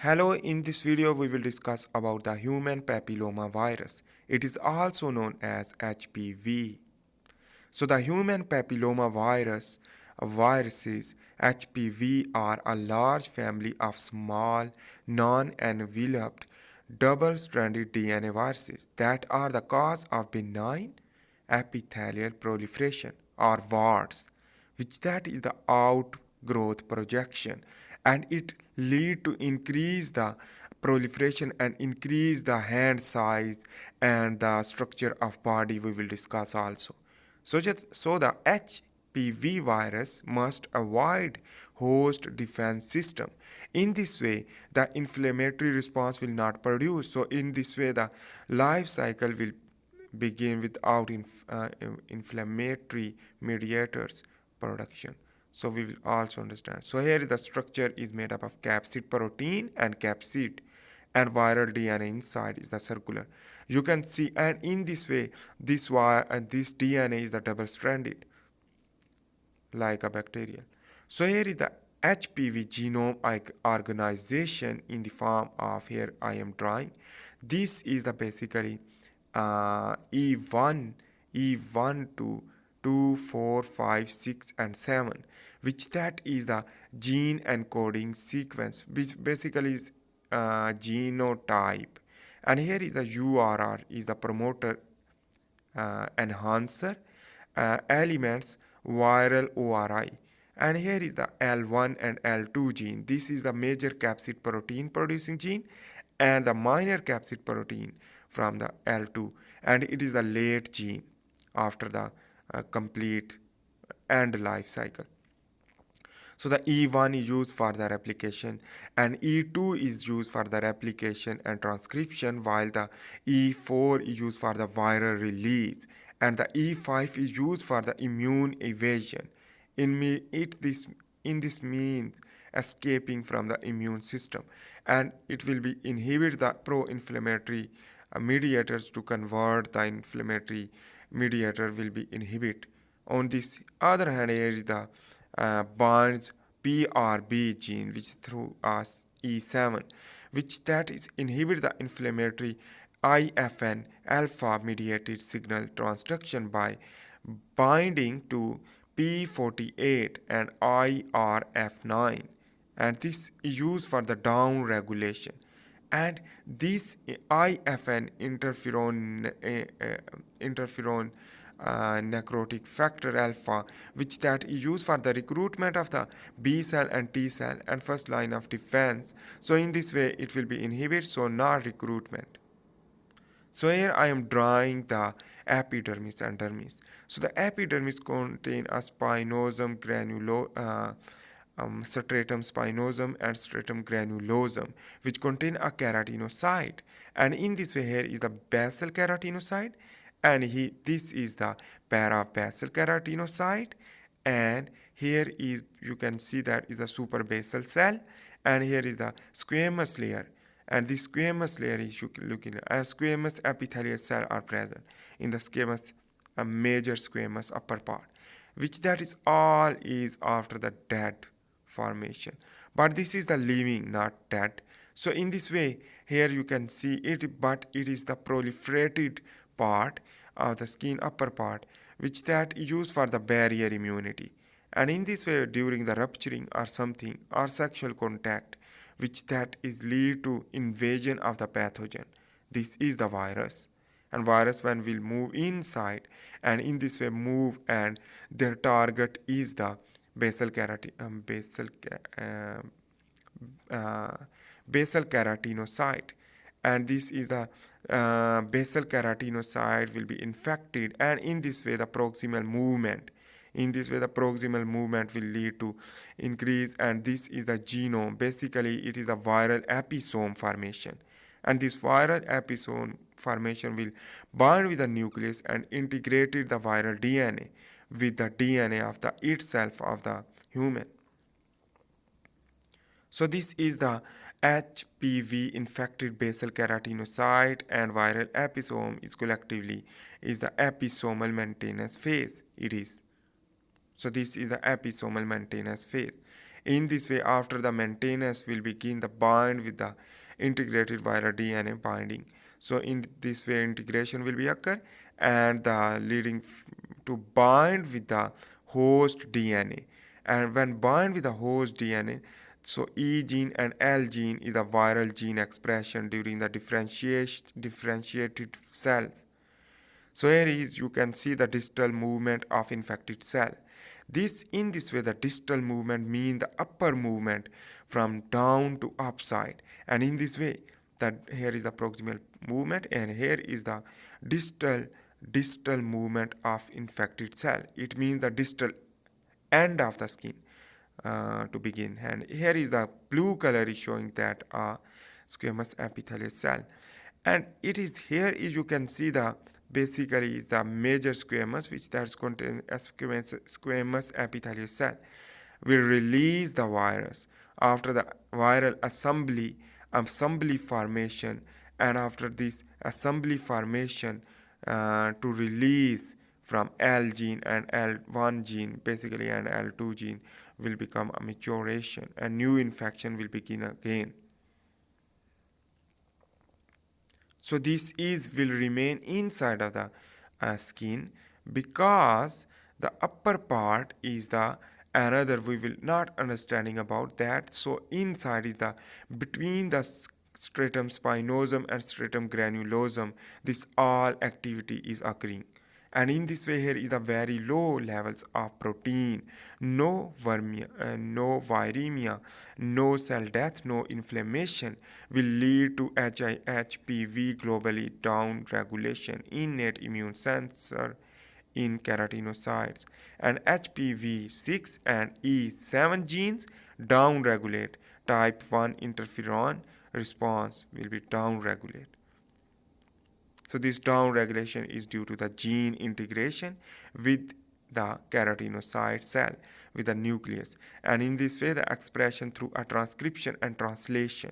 Hello, in this video we will discuss about the human papilloma virus. It is also known as HPV. So the human papilloma viruses HPV are a large family of small non-enveloped double-stranded DNA viruses that are the cause of benign epithelial proliferation or warts, which that is the outgrowth projection, and it lead to increase the proliferation and increase the hand size and the structure of body we will discuss also. So the HPV virus must avoid host defense system. In this way, the inflammatory response will not produce. So in this way, the life cycle will begin without inflammatory mediators production. So we will also understand. So here the structure is made up of capsid protein and capsid, and viral DNA inside is the circular. You can see, and in this way, this DNA is the double-stranded, like a bacterial. So here is the HPV genome organization in the form of, here I am drawing. This is the basically E1 to 2, 4, 5, 6, and 7, which that is the gene encoding sequence, which basically is genotype. And here is the URR, is the promoter enhancer elements viral ORI. And here is the L1 and L2 gene. This is the major capsid protein producing gene and the minor capsid protein from the L2, and it is the late gene after the complete end life cycle. So the E1 is used for the replication and E2 is used for the replication and transcription, while the E4 is used for the viral release and the E5 is used for the immune evasion. In this means escaping from the immune system, and it will be inhibit the pro-inflammatory mediators to convert the inflammatory mediator will be inhibit. On this other hand, here is the binds PRB gene, which through us E7, which that is inhibit the inflammatory IFN alpha mediated signal transduction by binding to P48 and IRF9, and this is used for the down regulation. And this IFN interferon necrotic factor alpha, which that is used for the recruitment of the B cell and T cell and first line of defense. So in this way it will be inhibit, so not recruitment. So here I am drawing the epidermis and dermis. So the epidermis contain a stratum spinosum and stratum granulosum, which contain a keratinocyte. And in this way, here is the basal keratinocyte, and this is the parabasal keratinocyte, and here is, you can see that is a superbasal cell, and here is the squamous layer, and this squamous layer is looking as squamous epithelial cell are present in the squamous, a major squamous upper part, which that is all is after the dead formation, but this is the living, not dead. So in this way, here you can see it, but it is the proliferated part of the skin upper part, which that is used for the barrier immunity. And in this way, during the rupturing or something or sexual contact, which that is lead to invasion of the pathogen, this is the virus. And virus when will move inside, and in this way move, and their target is the basal keratinocyte, and this is the basal keratinocyte will be infected, and in this way the proximal movement, will lead to increase, and this is the genome. Basically it is the viral episome formation, and this viral episome formation will bind with the nucleus and integrated the viral DNA with the DNA of the itself of the human. So this is the HPV infected basal keratinocyte, and viral episome is collectively is the episomal maintenance phase. It is. So this is the episomal maintenance phase. In this way, after the maintenance will begin the bind with the integrated viral DNA binding. So in this way, integration will be occur and the leading to bind with the host DNA. And when bind with the host DNA, so E gene and L gene is a viral gene expression during the differentiated cells. So here is you can see the distal movement of infected cell. In this way the distal movement means the upper movement from down to upside, and in this way that here is the proximal movement and here is the distal movement of infected cell. It means the distal end of the skin to begin, and here is the blue color is showing that squamous epithelial cell, and it is here is you can see the basically is the major squamous which that's contain a squamous epithelial cell will release the virus after the viral assembly formation, and after this assembly formation to release from L gene and L1 gene basically and L2 gene will become a maturation and new infection will begin again. So this is will remain inside of the skin because the upper part is the another we will not understanding about that. So inside is the between the stratum spinosum and stratum granulosum, this all activity is occurring, and in this way here is the very low levels of protein, no viremia, no cell death, no inflammation will lead to HPV globally down regulation, innate immune sensor in keratinocytes, and HPV6 and E7 genes down regulate type 1 interferon response will be down regulate. So this down regulation is due to the gene integration with the keratinocyte cell with the nucleus, and in this way the expression through a transcription and translation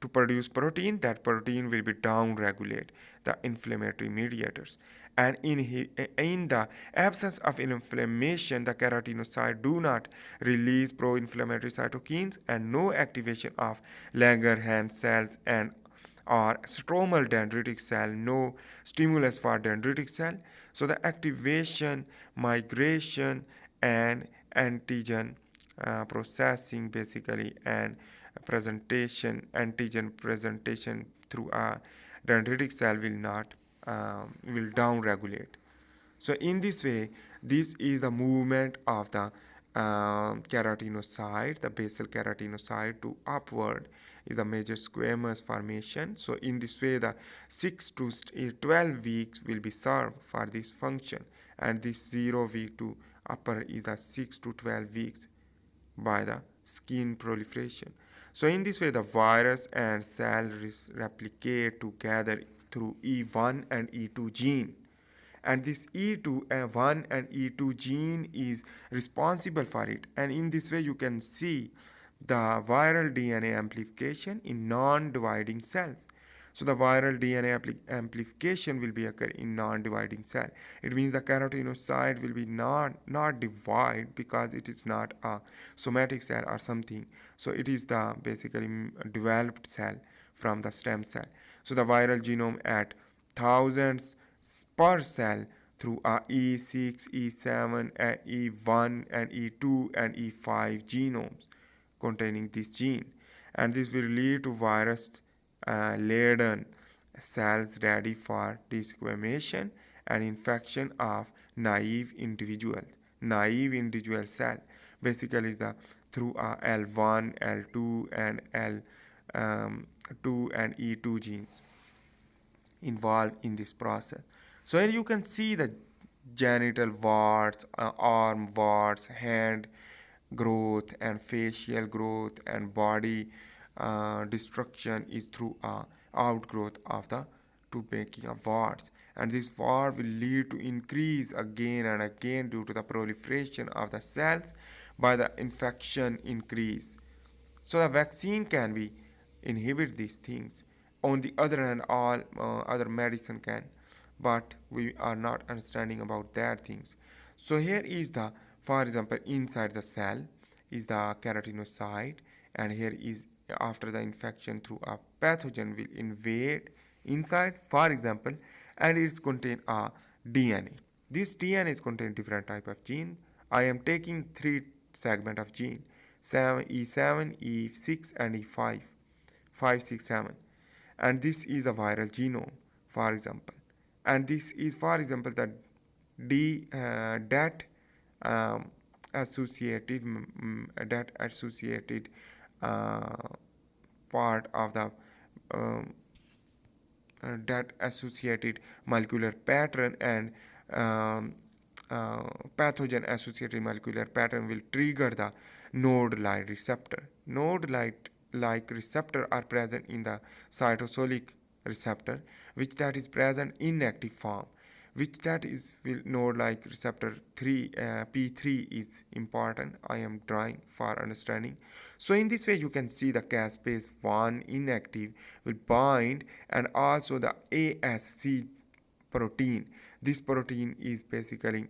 to produce protein, that protein will be down regulate the inflammatory mediators, and in the absence of inflammation the keratinocyte do not release pro-inflammatory cytokines and no activation of Langerhans cells and or stromal dendritic cell, no stimulus for dendritic cell. So the activation, migration, and antigen processing basically and antigen presentation through a dendritic cell will not will down regulate. So in this way, this is the movement of the keratinocyte, the basal keratinocyte to upward is the major squamous formation. So in this way, the 6 to 12 weeks will be served for this function, and this 0 week to upper is the 6 to 12 weeks by the skin proliferation. So in this way, the virus and cell replicate together through E1 and E2 gene, and this E1 and E2 gene is responsible for it, and in this way you can see the viral DNA amplification in non-dividing cells. So the viral DNA amplification will be occur in non-dividing cell. It means the keratinocyte will be not divide because it is not a somatic cell or something. So it is the basically developed cell from the stem cell. So the viral genome at thousands per cell through a E6, E7, E1, and E2 and E5 genomes containing this gene, and this will lead to virus laden cells ready for desquamation and infection of naive individual cell basically the through a L1, L2 and L2 and E2 genes involved in this process. So here you can see the genital warts, arm warts, hand growth and facial growth and body destruction is through outgrowth of the to making of warts, and this wart will lead to increase again and again due to the proliferation of the cells by the infection increase. So the vaccine can be inhibit these things. On the other hand, all other medicine can, but we are not understanding about that things. So here is the For example, inside the cell is the keratinocyte, and here is after the infection through a pathogen will invade inside, for example, and it's contain a DNA. This DNA is contain different type of gene. I am taking three segment of gene, 7 E7, E6 and E5, 5, 6, 7, and this is a viral genome, for example, and this is, for example, the that um, associated that associated uh, part of the um, that associated molecular pattern, and um, pathogen associated molecular pattern will trigger the node light receptor. Node light like receptor are present in the cytosolic receptor, which that is present in active form, which that is will node like receptor 3 p3 is important. I am drawing for understanding. So in this way you can see the caspase 1 inactive will bind, and also the ASC protein. This protein is basically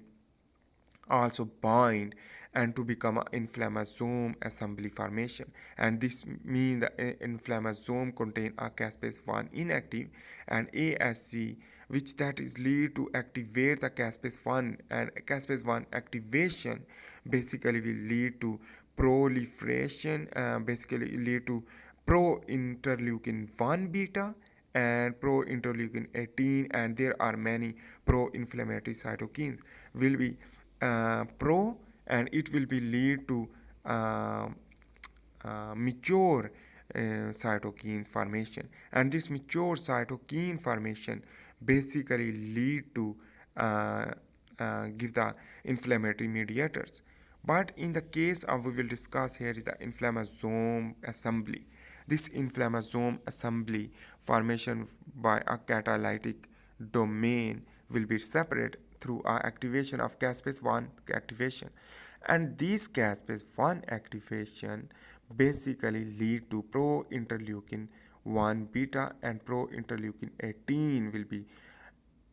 also bind and to become an inflammasome assembly formation, and this means the inflammasome contain a caspase 1 inactive and ASC, which that is lead to activate the caspase 1, and caspase 1 activation basically will lead to proliferation, basically lead to pro interleukin 1 beta and pro interleukin 18, and there are many pro inflammatory cytokines will be pro, and it will be lead to mature cytokine formation, and this mature cytokine formation basically lead to give the inflammatory mediators. But in the case of, we will discuss here is the inflammasome assembly. This inflammasome assembly formation by a catalytic domain will be separate through activation of caspase 1 activation, and this caspase 1 activation basically lead to pro interleukin 1 beta and pro interleukin 18 will be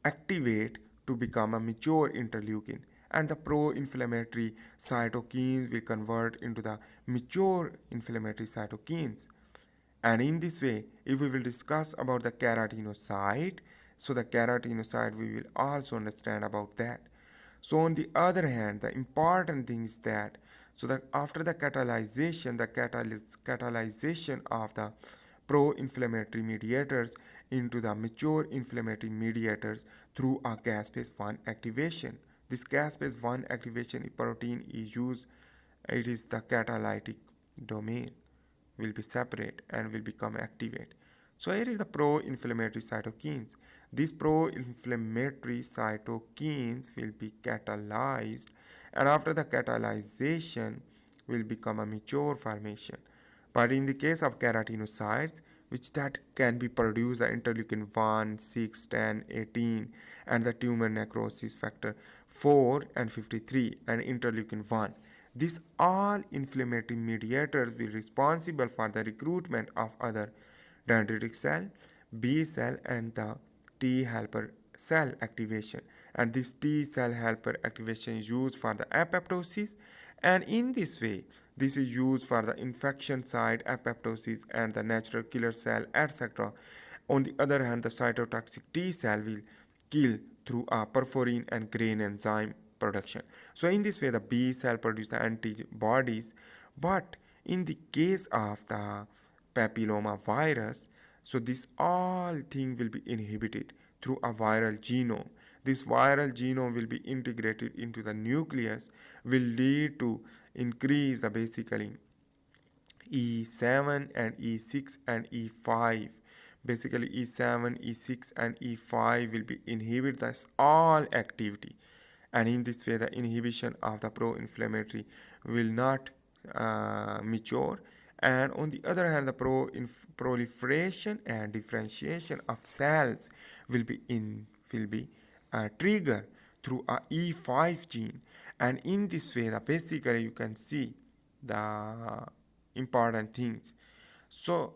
activate to become a mature interleukin, and the pro-inflammatory cytokines will convert into the mature inflammatory cytokines. And in this way, if we will discuss about the keratinocyte, so the keratinocyte we will also understand about that. So on the other hand, the important thing is that, so that after the catalyzation, the catalyzation of the pro-inflammatory mediators into the mature inflammatory mediators through a caspase 1 activation. This caspase 1 activation protein is used, it is the catalytic domain will be separate and will become activate. So here is the pro-inflammatory cytokines. These pro-inflammatory cytokines will be catalyzed, and after the catalyzation will become a mature formation. But in the case of keratinocytes, which that can be produced the interleukin 1, 6, 10, 18, and the tumor necrosis factor 4 and 53 and interleukin 1. These all inflammatory mediators will responsible for the recruitment of other dendritic cell, B cell, and the T helper cell activation. And this T cell helper activation is used for the apoptosis, and in this way this is used for the infection site apoptosis and the natural killer cell, etc. On the other hand, the cytotoxic T cell will kill through a perforin and grain enzyme production. So in this way the B cell produce the antibodies. But in the case of the papilloma virus, so this all thing will be inhibited through a viral genome. This viral genome will be integrated into the nucleus, will lead to increase the basically E7 and E6 and E5. Basically E7, E6 and E5 will be inhibit this all activity, and in this way the inhibition of the pro-inflammatory will not mature, and on the other hand the proliferation and differentiation of cells will be triggered through a E5 gene, and in this way the basically you can see the important things. So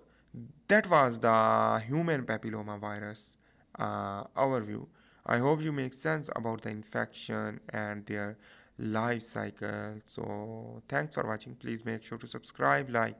that was the human papilloma virus overview. I hope you make sense about the infection and their life cycle. So thanks for watching. Please make sure to subscribe, like.